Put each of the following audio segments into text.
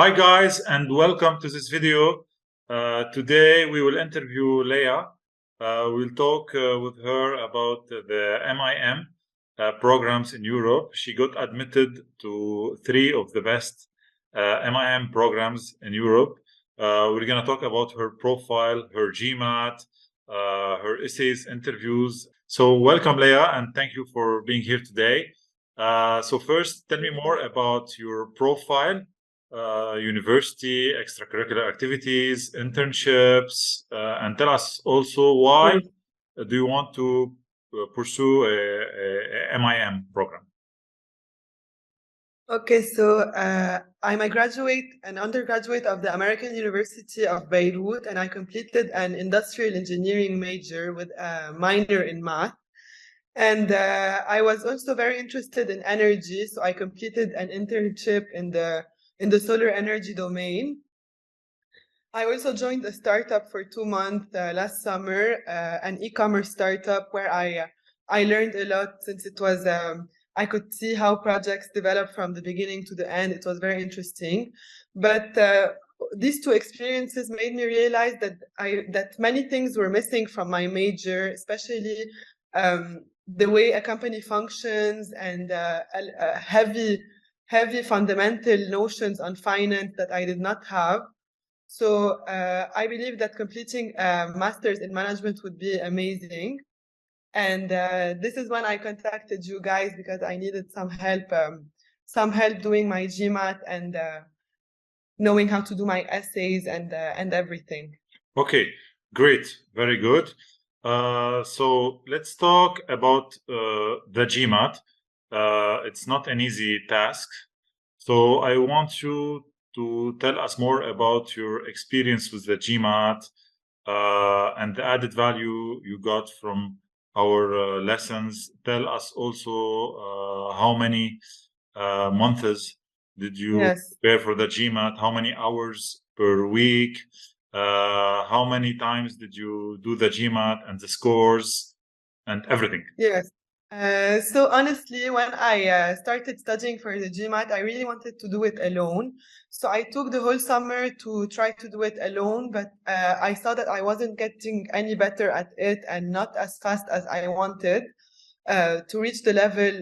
Hi guys, and welcome to this video. Today we will interview Leah. We'll talk with her about the MIM programs in Europe. She got admitted to 3 of the best MIM programs in Europe. We're going to talk about her profile, her GMAT, her essays, interviews. So welcome Leah, and thank you for being here today. So first, tell me more about your profile. University, extracurricular activities, internships, and tell us also why do you want to pursue a MIM program? Okay, so I'm an undergraduate of the American University of Beirut, and I completed an industrial engineering major with a minor in math. And I was also very interested in energy, so I completed an internship in the solar energy domain. I also joined a startup for 2 months last summer, an e-commerce startup where I learned a lot since it was I could see how projects develop from the beginning to the end. It was very interesting, but these 2 experiences made me realize that many things were missing from my major, especially the way a company functions and heavy fundamental notions on finance that I did not have. So I believe that completing a master's in management would be amazing. And this is when I contacted you guys because I needed some help doing my GMAT and knowing how to do my essays and everything. Okay, great, very good. So let's talk about the GMAT. It's not an easy task. So I want you to tell us more about your experience with the GMAT and the added value you got from our lessons. Tell us also how many months did you prepare for the GMAT? How many hours per week? How many times did you do the GMAT and the scores and everything? Yes. So honestly, when I started studying for the GMAT, I really wanted to do it alone. So I took the whole summer to try to do it alone, but I saw that I wasn't getting any better at it and not as fast as I wanted to reach the level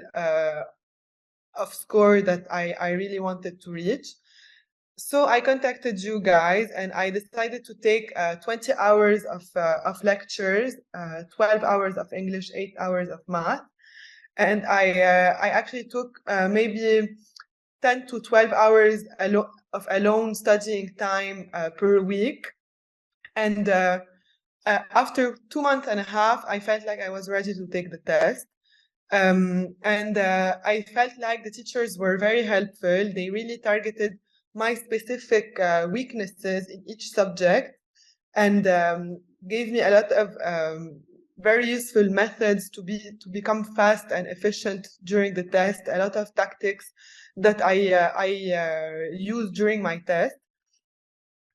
of score that I really wanted to reach. So I contacted you guys and I decided to take 20 hours of lectures, 12 hours of English, 8 hours of math. And I actually took maybe 10 to 12 hours of alone studying time per week. And after 2 months and a half, I felt like I was ready to take the test. And I felt like the teachers were very helpful. They really targeted my specific weaknesses in each subject and gave me a lot of very useful methods to become fast and efficient during the test, a lot of tactics that I used during my test.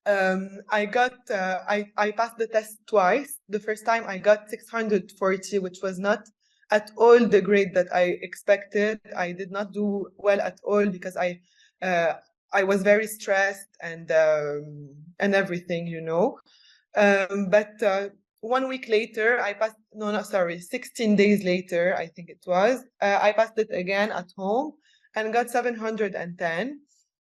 I passed the test twice. The first time I got 640, which was not at all the grade that I expected. I did not do well at all because I was very stressed and everything, you know. But 1 week later, 16 days later, I think it was, I passed it again at home and got 710.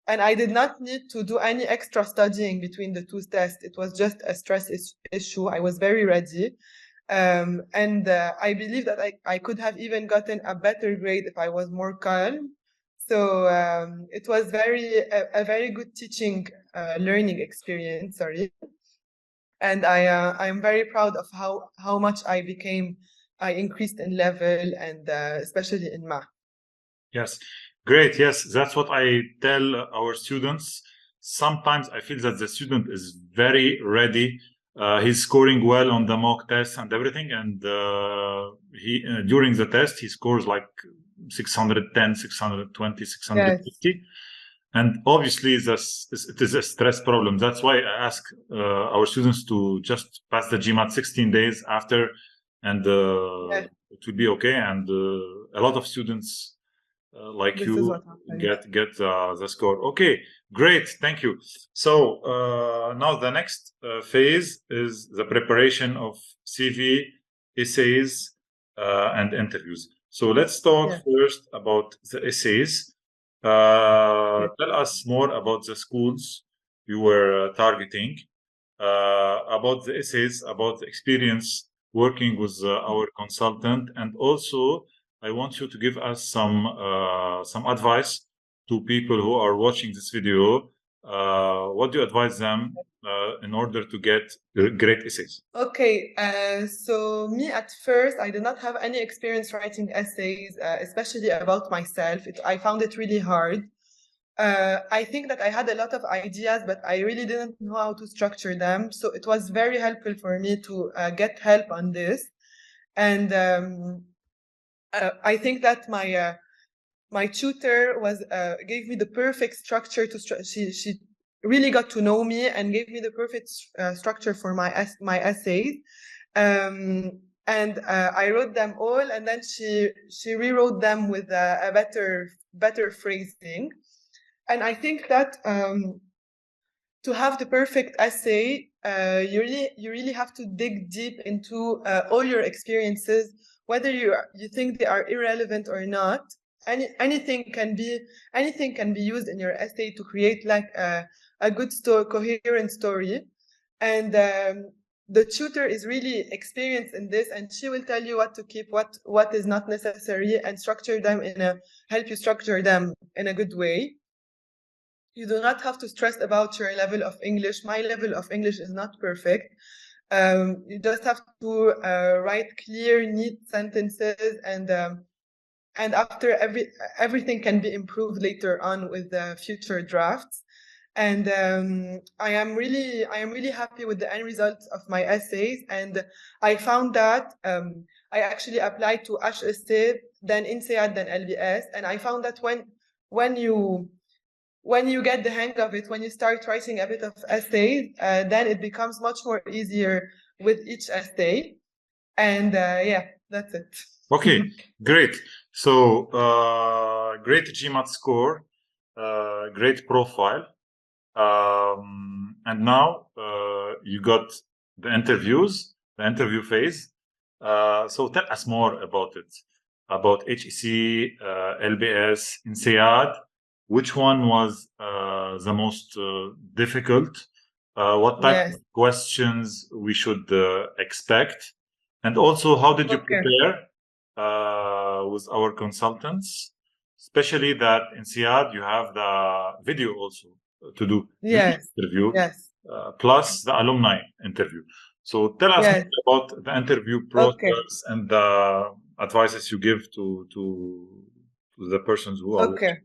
And I did not need to do any extra studying between the 2 tests. It was just a stress issue. I was very ready. And I believe that I could have even gotten a better grade if I was more calm. So it was a very good learning experience, And I'm very proud of how much I increased in level and especially in math. Yes, great. Yes, that's what I tell our students. Sometimes I feel that the student is very ready. He's scoring well on the mock tests and everything. And he during the test, he scores like 610, 620, 650. Yes. And obviously, it is a stress problem. That's why I ask our students to just pass the GMAT 16 days after, and yes. It will be okay. And a lot of students like you get the score. Okay, Great, thank you. So now the next phase is the preparation of CV, essays, and interviews. So let's talk first about the essays. Tell us more about the schools you were targeting, about the essays, about the experience working with our consultant, and also I want you to give us some advice to people who are watching this video. What do you advise them in order to get great essays? Okay, so me at first, I did not have any experience writing essays, especially about myself. I found it really hard. I think that I had a lot of ideas, but I really didn't know how to structure them. So it was very helpful for me to get help on this. And I think that my tutor gave me the perfect structure to she really got to know me and gave me the perfect structure for my essays. And I wrote them all, and then she rewrote them with a better phrasing. And I think that to have the perfect essay, you really have to dig deep into all your experiences, whether you think they are irrelevant or not. Anything can be used in your essay to create like a good coherent story. And the tutor is really experienced in this, and she will tell you what to keep, what is not necessary, and help you structure them in a good way. You do not have to stress about your level of English. My level of English is not perfect. You just have to write clear, neat sentences, and after everything can be improved later on with the future drafts. And I am really happy with the end results of my essays. And I found that I actually applied to HEC, then Insead, then LBS, and I found that when you get the hang of it, when you start writing a bit of essays, then it becomes much more easier with each essay. And yeah, that's it. Okay, great. So great GMAT score, great profile. And now you got the interview phase. So tell us more about it, about HEC, LBS, Insead. Which one was the most difficult? What type of questions we should expect? And also, how did you prepare with our consultants? Especially that in Insead, you have the video also to do interview, plus the alumni interview. So tell us more about the interview process and the advices you give to the persons who are watching.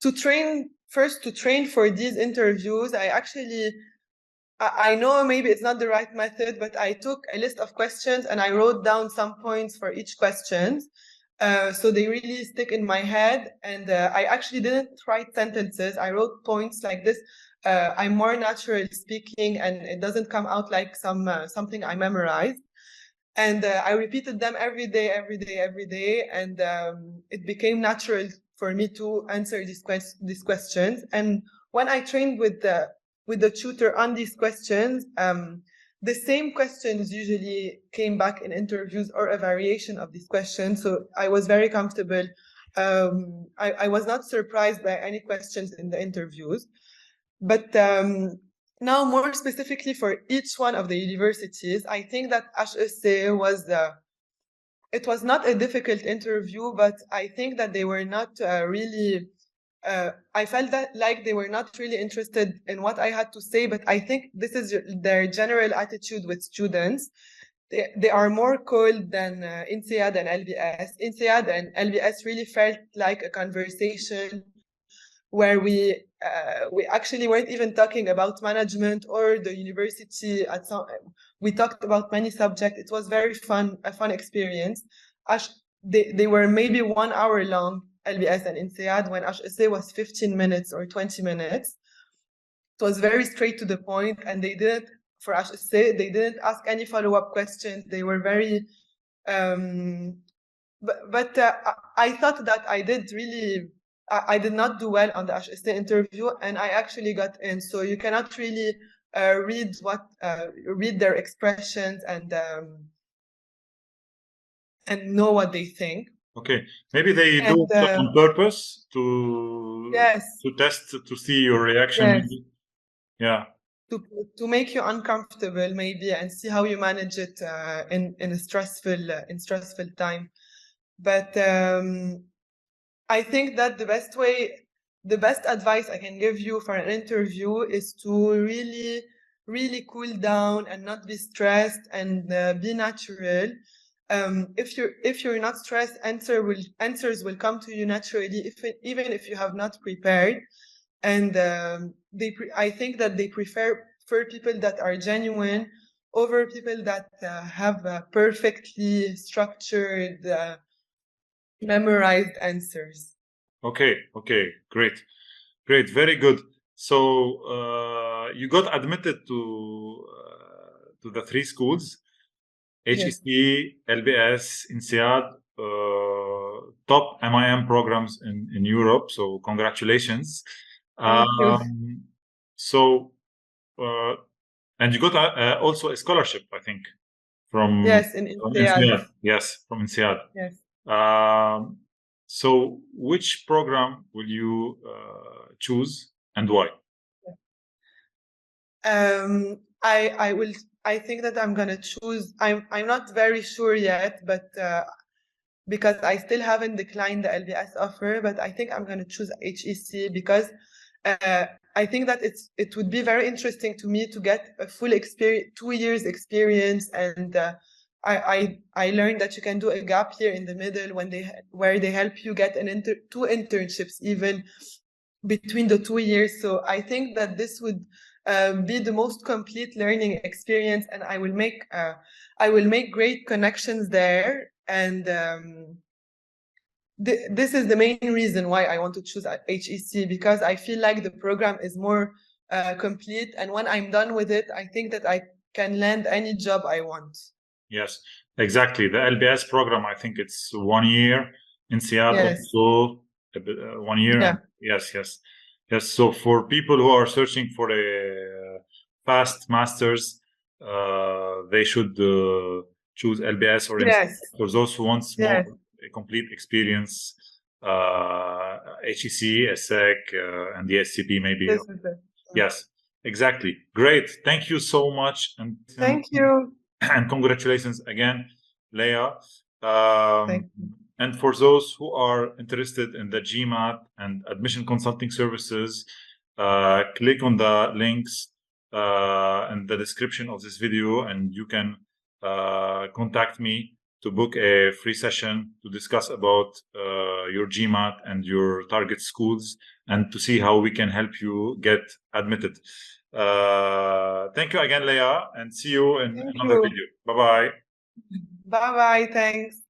To train for these interviews, I know maybe it's not the right method, but I took a list of questions and I wrote down some points for each question. So they really stick in my head. And I actually didn't write sentences. I wrote points like this. I'm more natural speaking, and it doesn't come out like something I memorized. And I repeated them every day. And it became natural for me to answer these questions. And when I trained with the tutor on these questions, the same questions usually came back in interviews or a variation of these questions. So I was very comfortable. I was not surprised by any questions in the interviews. But now, more specifically for each one of the universities, I think that HEC it was not a difficult interview, but I think that they were not really, I felt that like they were not really interested in what I had to say, but I think this is their general attitude with students. They are more cold than Insead and LBS. Insead and LBS really felt like a conversation where we actually weren't even talking about management or the university. We talked about many subjects. It was a fun experience. They were maybe 1 hour long, LBS and Insead, when HEC was 15 minutes or 20 minutes. It was very straight to the point, and for HEC, they didn't ask any follow-up questions. They were very, but I thought that I did really I did not do well on the HEC interview, and I actually got in. So you cannot really read their expressions and know what they think. Okay, maybe they do it on purpose to test, to see your reaction. Yes. Maybe. Yeah. To make you uncomfortable, maybe, and see how you manage it in a stressful time. But I think that the best advice I can give you for an interview is to really cool down and not be stressed and be natural. If you're not stressed, answers will come to you naturally, even if you have not prepared. And I think that they prefer people that are genuine over people that have perfectly structured, memorized answers. Okay. Great, very good. So you got admitted to the 3 schools: HEC, LBS, Insead, top MIM programs in Europe. So congratulations. Thank you. So and you got also a scholarship, I think, from Insead. Yes, from Insead. Yes. So which program will you choose and why? I think that I'm gonna choose. I'm not very sure yet, but because I still haven't declined the LBS offer, but I think I'm gonna choose HEC because I think that it would be very interesting to me to get a full experience, 2 years experience, and I learned that you can do a gap year in the middle where they help you get 2 internships even between the 2 years. So I think that this would be the most complete learning experience, and I will make great connections there. And this is the main reason why I want to choose HEC, because I feel like the program is more complete, and when I'm done with it, I think that I can land any job I want. Yes, exactly. The LBS program, I think it's 1 year. Insead also 1 year. Yeah. Yes. So for people who are searching for a fast master's, they should choose LBS or Insead. For those who want a complete experience, HEC, ESSEC, and the SCP maybe. Yes, exactly. Great. Thank you so much. And thank you. And congratulations again, Leah. And for those who are interested in the GMAT and admission consulting services, click on the links in the description of this video, and you can contact me to book a free session to discuss about your GMAT and your target schools, and to see how we can help you get admitted. Thank you again, Leah, and see you in another video. Bye-bye. Bye-bye. Thanks.